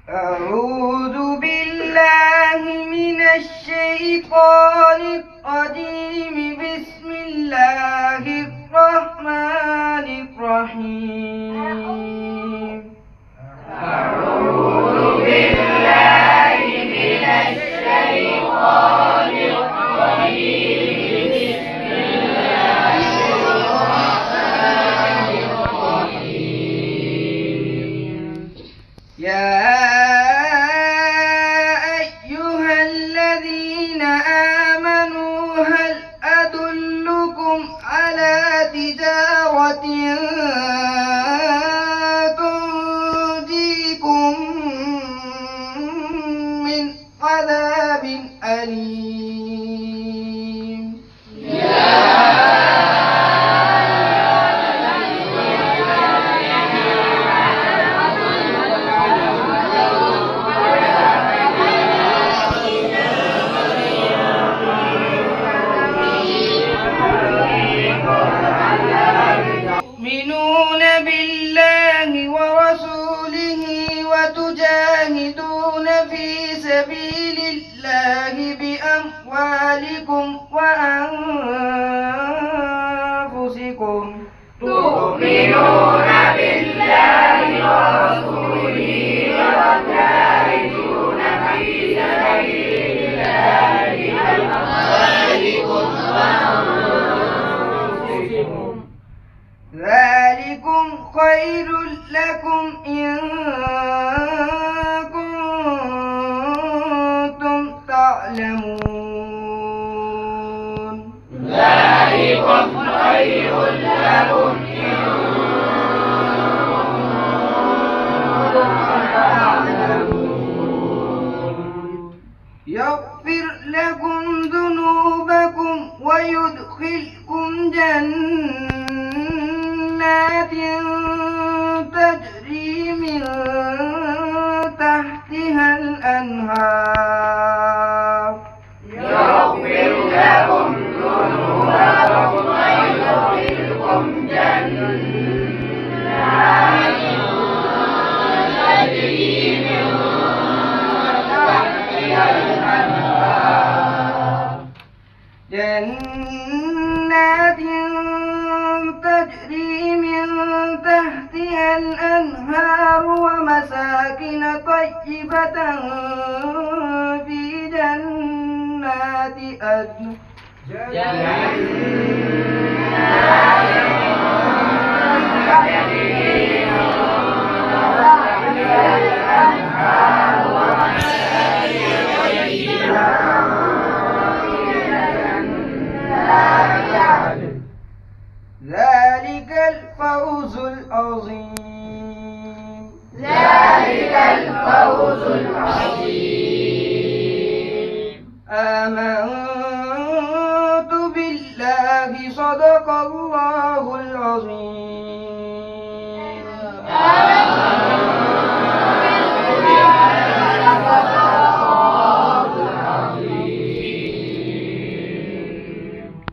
أعوذ بالله من الشيطان الرجيم. بسم الله الرحمن الرحيم. أعوذ بالله من الشيطان الرجيم. بسم الله الرحمن الرحيم. يا أيها الذين آمنوا هل أدلكم على تجارة تنجيكم من عذاب أليم. تؤمنون بالله ورسوله وتجاهدون في سبيل الله بأموالكم وأنفسكم. تؤمنون بالله ورسوله وتجاهدون في سبيل الله بأموالكم وأنفسكم. ذلكم خير لكم إن كنتم تعلمون. ذلكم خير لكم إن كنتم تعلمون. يغفر لكم ذنوبكم ويدخلكم جنات تجري من تحتها الأنهار. يغفر لكم ذنوبكم ويدخلكم جنات تجري من تحتها الأنهار. جنات تجري من تحتها الأنهار ومساكن طيبة في جنات عدن. ذلك الفوز العظيم. ذلك الفوز العظيم. آمنت